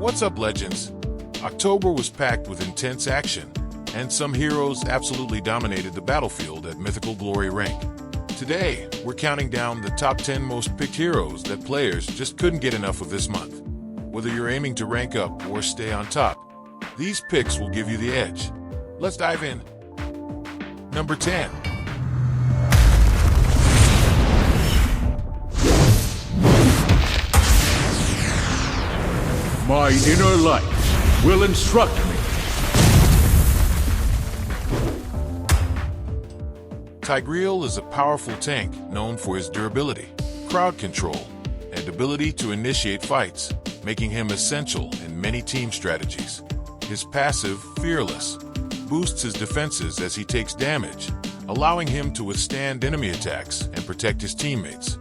What's up, legends? October was packed with intense action, and some heroes absolutely dominated the battlefield at Mythical Glory rank. Today, we're counting down the top 10 most picked heroes that players just couldn't get enough of this month. Whether you're aiming to rank up or stay on top, these picks will give you the edge. Let's dive in. Number 10. My inner light will instruct me. Tigreal is a powerful tank known for his durability, crowd control, and ability to initiate fights, making him essential in many team strategies. His passive, Fearless, boosts his defenses as he takes damage, allowing him to withstand enemy attacks and protect his teammates.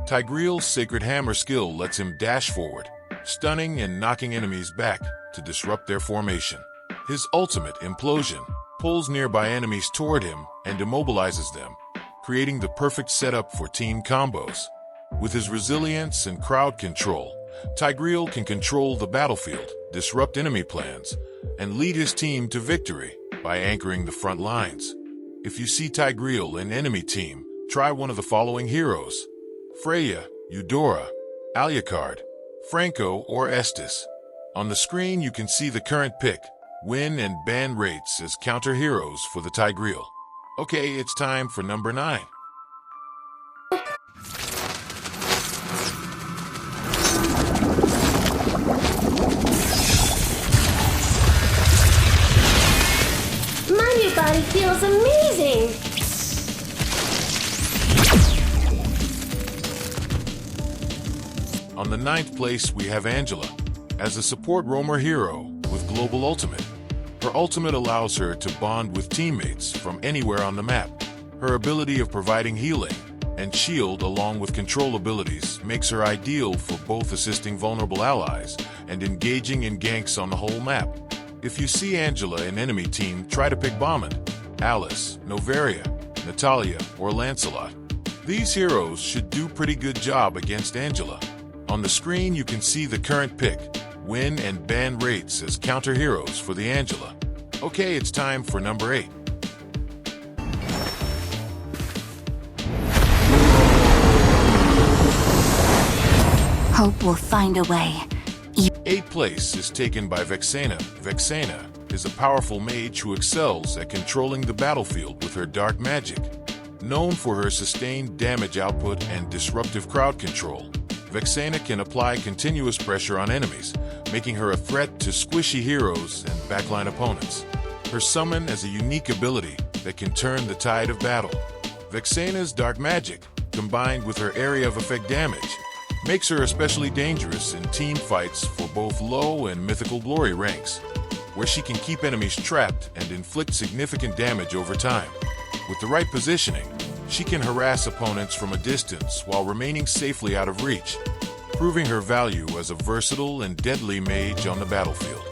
Tigreal's Sacred Hammer skill lets him dash forward, stunning and knocking enemies back to disrupt their formation. His ultimate, Implosion, pulls nearby enemies toward him and immobilizes them, creating the perfect setup for team combos. With his resilience and crowd control, Tigreal can control the battlefield, disrupt enemy plans, and lead his team to victory by anchoring the front lines. If you see Tigreal in enemy team, try one of the following heroes: Freya, Eudora, Alucard, Franco, or Estes. On the screen, you can see the current pick, win and ban rates as counter heroes for the Tigreal. Okay, it's time for number 9. My new body feels amazing! On the 9th place, we have Angela, as a support roamer hero with Global Ultimate. Her ultimate allows her to bond with teammates from anywhere on the map. Her ability of providing healing and shield along with control abilities makes her ideal for both assisting vulnerable allies and engaging in ganks on the whole map. If you see Angela in enemy team, try to pick Bommond, Alice, Novaria, Natalia, or Lancelot. These heroes should do pretty good job against Angela. On the screen, you can see the current pick, win and ban rates as counter heroes for the Angela. Okay, it's time for number 8. Hope will find a way. 8th place is taken by Vexana. Vexana is a powerful mage who excels at controlling the battlefield with her dark magic. Known for her sustained damage output and disruptive crowd control, Vexana can apply continuous pressure on enemies, making her a threat to squishy heroes and backline opponents. Her summon has a unique ability that can turn the tide of battle. Vexana's dark magic, combined with her area of effect damage, makes her especially dangerous in team fights for both low and Mythical Glory ranks, where she can keep enemies trapped and inflict significant damage over time. With the right positioning, she can harass opponents from a distance while remaining safely out of reach, proving her value as a versatile and deadly mage on the battlefield.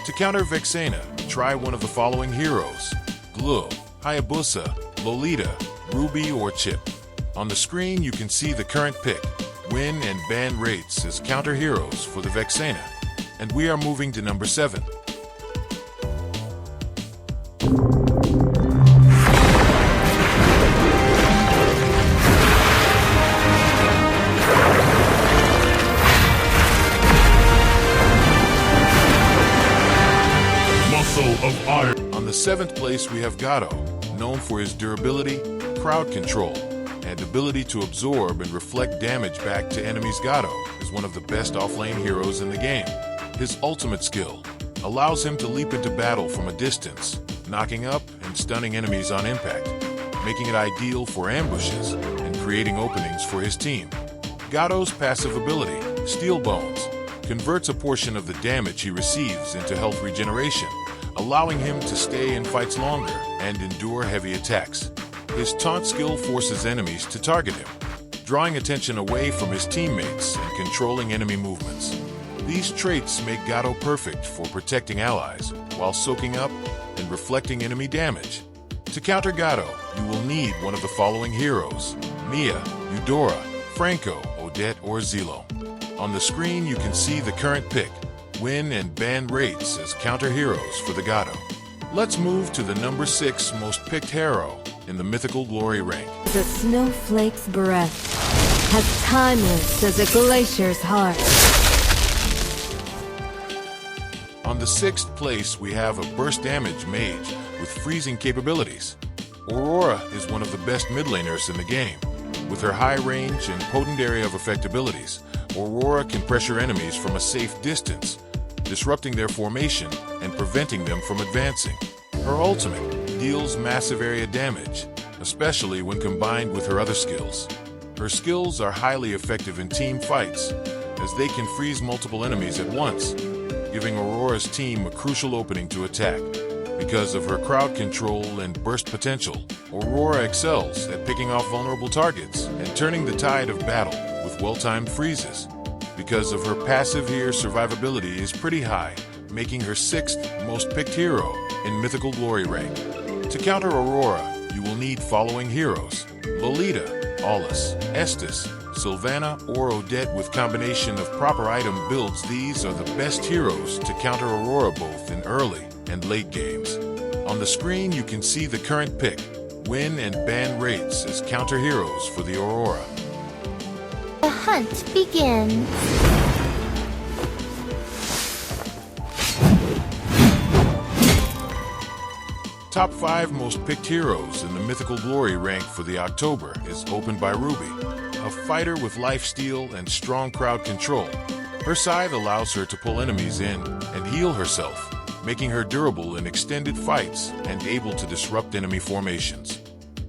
To counter Vexana, try one of the following heroes: Glue, Hayabusa, Lolita, Ruby, or Chip. On the screen, you can see the current pick, win and ban rates as counter heroes for the Vexana. And we are moving to number 7. Of iron. On the 7th place, we have Gote, known for his durability, crowd control, and ability to absorb and reflect damage back to enemies. Gote is one of the best offlane heroes in the game. His ultimate skill allows him to leap into battle from a distance, knocking up and stunning enemies on impact, making it ideal for ambushes and creating openings for his team. Gote's passive ability, Steel Bones, converts a portion of the damage he receives into health regeneration, allowing him to stay in fights longer and endure heavy attacks. His taunt skill forces enemies to target him, drawing attention away from his teammates and controlling enemy movements. These traits make Gote perfect for protecting allies while soaking up and reflecting enemy damage. To counter Gote, you will need one of the following heroes: Mia, Eudora, Franco, Odette, or Zelo. On the screen, you can see the current pick, win and ban rates as counter heroes for the Gote. Let's move to the number 6 most picked hero in the Mythical Glory rank. The snowflake's breath, as timeless as a glacier's heart. On the 6th place, we have a burst damage mage with freezing capabilities. Aurora is one of the best mid laners in the game. With her high range and potent area of effect abilities, Aurora can pressure enemies from a safe distance, disrupting their formation and preventing them from advancing. Her ultimate deals massive area damage, especially when combined with her other skills. Her skills are highly effective in team fights, as they can freeze multiple enemies at once, giving Aurora's team a crucial opening to attack. Because of her crowd control and burst potential, Aurora excels at picking off vulnerable targets and turning the tide of battle with well-timed freezes. Because of her passive here, survivability is pretty high, making her 6th most picked hero in Mythical Glory rank. To counter Aurora, you will need following heroes: Lolita, Aulus, Estes, Sylvana, or Odette. With combination of proper item builds, these are the best heroes to counter Aurora both in early and late games. On the screen you can see the current pick, win and ban rates as counter heroes for the Aurora. The hunt begins. Top 5 most picked heroes in the Mythical Glory rank for the October is opened by Ruby, a fighter with lifesteal and strong crowd control. Her scythe allows her to pull enemies in and heal herself, making her durable in extended fights and able to disrupt enemy formations.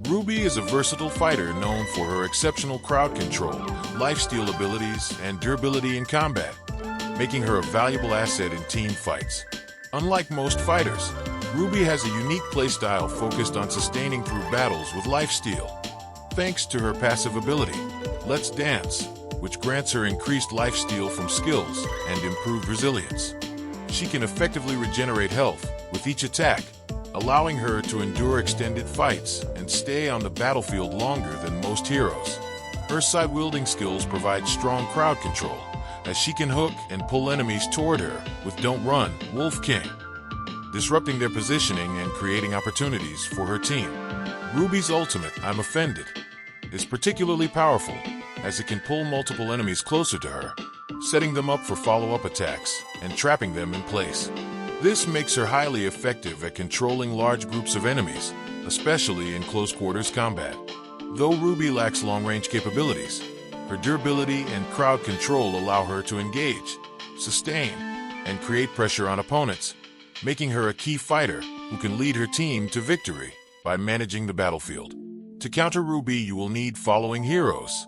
Ruby is a versatile fighter known for her exceptional crowd control, lifesteal abilities, and durability in combat, making her a valuable asset in team fights. Unlike most fighters, Ruby has a unique playstyle focused on sustaining through battles with lifesteal. Thanks to her passive ability, Let's Dance, which grants her increased lifesteal from skills and improved resilience. She can effectively regenerate health with each attack, allowing her to endure extended fights and stay on the battlefield longer than most heroes. Her scythe-wielding skills provide strong crowd control, as she can hook and pull enemies toward her with Don't Run, Wolf King, disrupting their positioning and creating opportunities for her team. Ruby's ultimate, I'm Offended, is particularly powerful, as it can pull multiple enemies closer to her, setting them up for follow-up attacks and trapping them in place. This makes her highly effective at controlling large groups of enemies, especially in close-quarters combat. Though Ruby lacks long-range capabilities, her durability and crowd control allow her to engage, sustain, and create pressure on opponents, making her a key fighter who can lead her team to victory by managing the battlefield. To counter Ruby, you will need following heroes: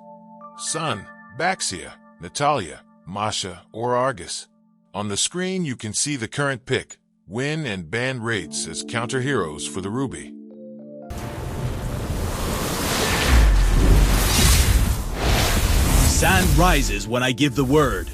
Sun, Baxia, Natalia, Masha, or Argus. On the screen you can see the current pick, win and ban rates as counter heroes for the Ruby. Sand rises when I give the word.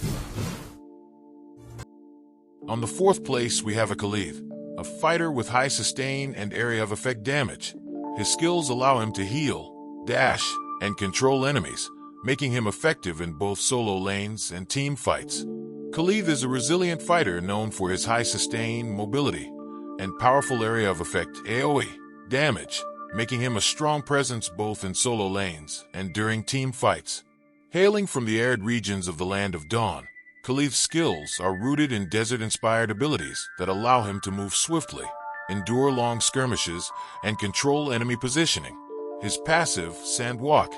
On the 4th place we have a Khalif, a fighter with high sustain and area of effect damage. His skills allow him to heal, dash, and control enemies, making him effective in both solo lanes and team fights. Khalif is a resilient fighter known for his high sustain, mobility, and powerful area of effect AoE damage, making him a strong presence both in solo lanes and during team fights. Hailing from the arid regions of the Land of Dawn, Khalif's skills are rooted in desert-inspired abilities that allow him to move swiftly, endure long skirmishes, and control enemy positioning. His passive, Sand Walk,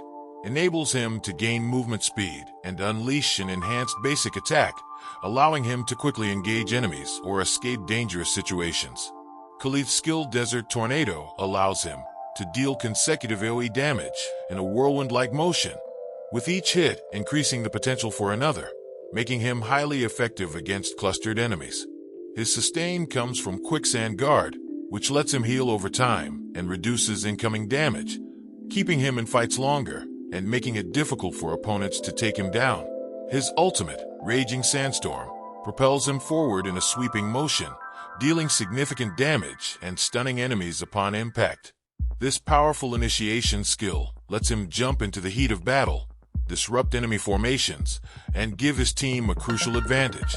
enables him to gain movement speed and unleash an enhanced basic attack, allowing him to quickly engage enemies or escape dangerous situations. Khalif's skill Desert Tornado allows him to deal consecutive AoE damage in a whirlwind-like motion, with each hit increasing the potential for another, making him highly effective against clustered enemies. His sustain comes from Quicksand Guard, which lets him heal over time and reduces incoming damage, keeping him in fights longer and making it difficult for opponents to take him down. His ultimate, Raging Sandstorm, propels him forward in a sweeping motion, dealing significant damage and stunning enemies upon impact. This powerful initiation skill lets him jump into the heat of battle, disrupt enemy formations, and give his team a crucial advantage.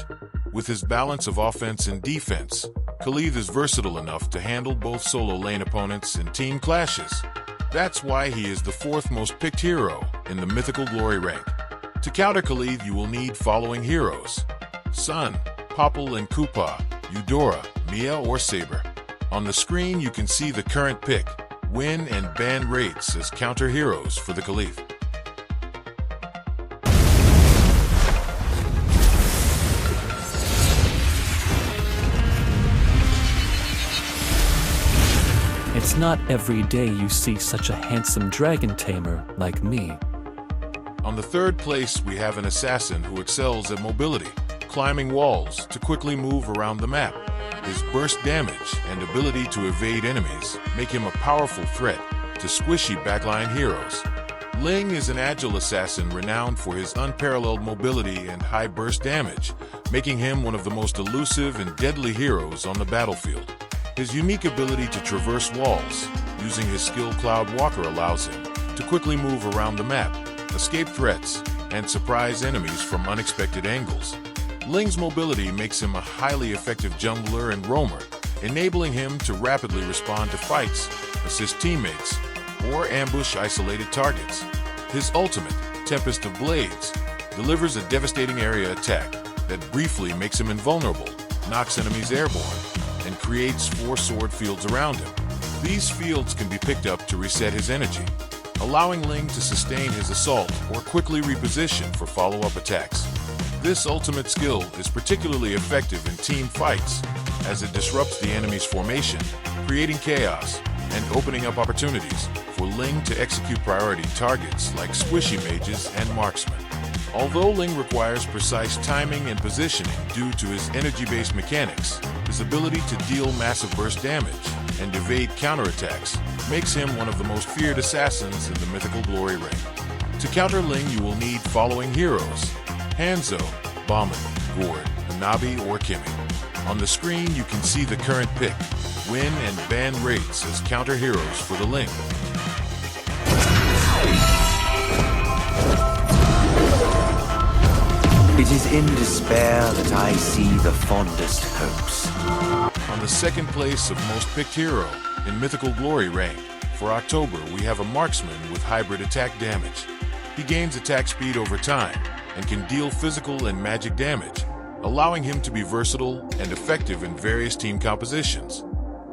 With his balance of offense and defense, Khalif is versatile enough to handle both solo lane opponents and team clashes. That's why he is the fourth most picked hero in the Mythical Glory rank. To counter Khalif, you will need following heroes: Sun, Popple and Koopa, Eudora, Mia or Saber. On the screen you can see the current pick, win and ban rates as counter heroes for the Khalif. It's not every day you see such a handsome dragon tamer like me. On the third place, we have an assassin who excels at mobility, climbing walls to quickly move around the map. His burst damage and ability to evade enemies make him a powerful threat to squishy backline heroes. Ling is an agile assassin renowned for his unparalleled mobility and high burst damage, making him one of the most elusive and deadly heroes on the battlefield. His unique ability to traverse walls using his skill Cloud Walker allows him to quickly move around the map, escape threats, and surprise enemies from unexpected angles. Ling's mobility makes him a highly effective jungler and roamer, enabling him to rapidly respond to fights, assist teammates, or ambush isolated targets. His ultimate, Tempest of Blades, delivers a devastating area attack that briefly makes him invulnerable, knocks enemies airborne, and creates 4 sword fields around him. These fields can be picked up to reset his energy, allowing Ling to sustain his assault or quickly reposition for follow-up attacks. This ultimate skill is particularly effective in team fights, as it disrupts the enemy's formation, creating chaos and opening up opportunities for Ling to execute priority targets like squishy mages and marksmen. Although Ling requires precise timing and positioning due to his energy-based mechanics, his ability to deal massive burst damage and evade counterattacks makes him one of the most feared assassins in the Mythical Glory rank. To counter Ling, you will need following heroes: Hanzo, Bauman, Gord, Hanabi, or Kimi. On the screen you can see the current pick, win and ban rates as counter heroes for the Ling. It is in despair that I see the fondest hopes. On the second place of most picked hero in Mythical Glory rank, for October we have a marksman with hybrid attack damage. He gains attack speed over time and can deal physical and magic damage, allowing him to be versatile and effective in various team compositions.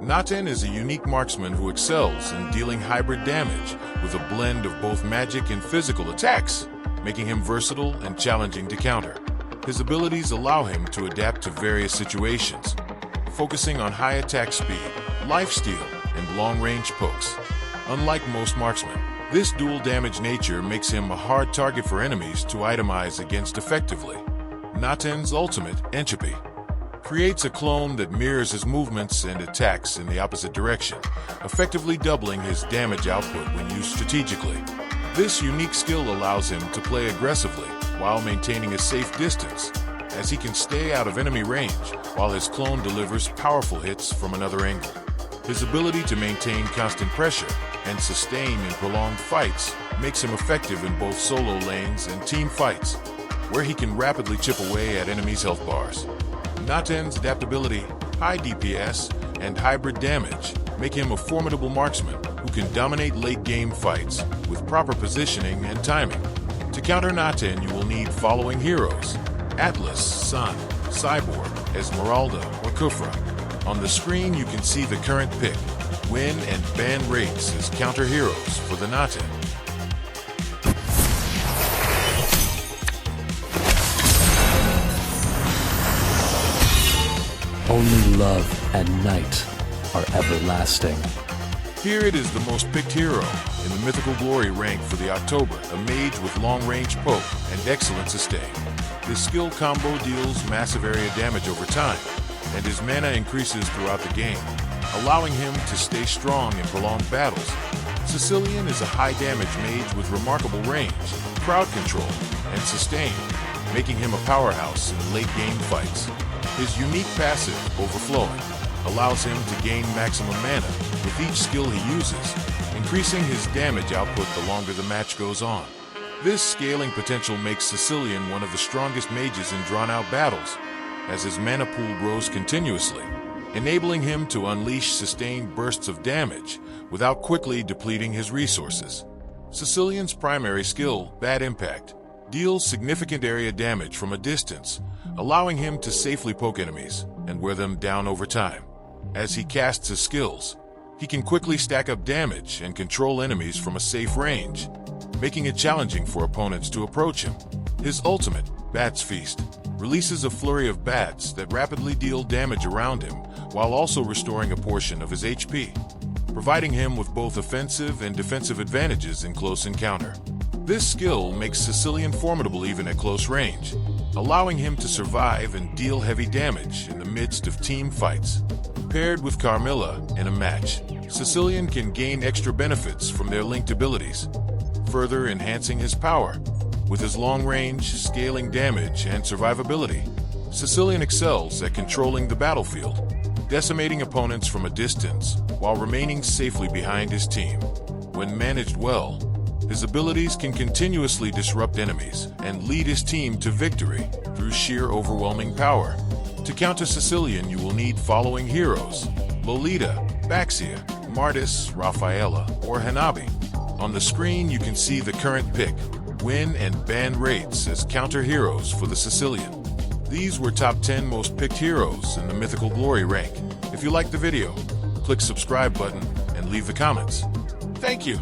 Natan is a unique marksman who excels in dealing hybrid damage with a blend of both magic and physical attacks, making him versatile and challenging to counter. His abilities allow him to adapt to various situations, focusing on high attack speed, lifesteal, and long-range pokes. Unlike most marksmen, this dual damage nature makes him a hard target for enemies to itemize against effectively. Natan's ultimate, Entropy, creates a clone that mirrors his movements and attacks in the opposite direction, effectively doubling his damage output when used strategically. This unique skill allows him to play aggressively while maintaining a safe distance, as he can stay out of enemy range while his clone delivers powerful hits from another angle. His ability to maintain constant pressure and sustain in prolonged fights makes him effective in both solo lanes and team fights, where he can rapidly chip away at enemies' health bars. Natan's adaptability, high DPS, and hybrid damage make him a formidable marksman who can dominate late-game fights with proper positioning and timing. To counter Natan, you will need following heroes: Atlas, Sun, Cyborg, Esmeralda, or Kufra. On the screen you can see the current pick, win and ban rates as counter heroes for the Natan. Only love and night are everlasting. Here it is the most picked hero in the Mythical Glory rank for the October, a mage with long-range poke and excellent sustain. His skill combo deals massive area damage over time, and his mana increases throughout the game, allowing him to stay strong in prolonged battles. Sicilian is a high-damage mage with remarkable range, crowd control, and sustain, making him a powerhouse in late-game fights. His unique passive, Overflowing, allows him to gain maximum mana with each skill he uses, increasing his damage output the longer the match goes on. This scaling potential makes Sicilian one of the strongest mages in drawn-out battles, as his mana pool grows continuously, enabling him to unleash sustained bursts of damage without quickly depleting his resources. Sicilian's primary skill, Bad Impact, deals significant area damage from a distance, allowing him to safely poke enemies and wear them down over time. As he casts his skills, he can quickly stack up damage and control enemies from a safe range, making it challenging for opponents to approach him. His ultimate, Bat's Feast, releases a flurry of bats that rapidly deal damage around him while also restoring a portion of his HP, providing him with both offensive and defensive advantages in close encounter. This skill makes Sicilian formidable even at close range, allowing him to survive and deal heavy damage in the midst of team fights. Paired with Carmilla in a match, Sicilian can gain extra benefits from their linked abilities, further enhancing his power. With his long range, scaling damage, and survivability, Sicilian excels at controlling the battlefield, decimating opponents from a distance while remaining safely behind his team. When managed well, his abilities can continuously disrupt enemies and lead his team to victory through sheer overwhelming power. To counter Sicilian, you will need following heroes: Lolita, Baxia, Martis, Rafaela, or Hanabi. On the screen, you can see the current pick, win, and ban rates as counter heroes for the Sicilian. These were top 10 most picked heroes in the Mythical Glory rank. If you liked the video, click subscribe button and leave the comments. Thank you.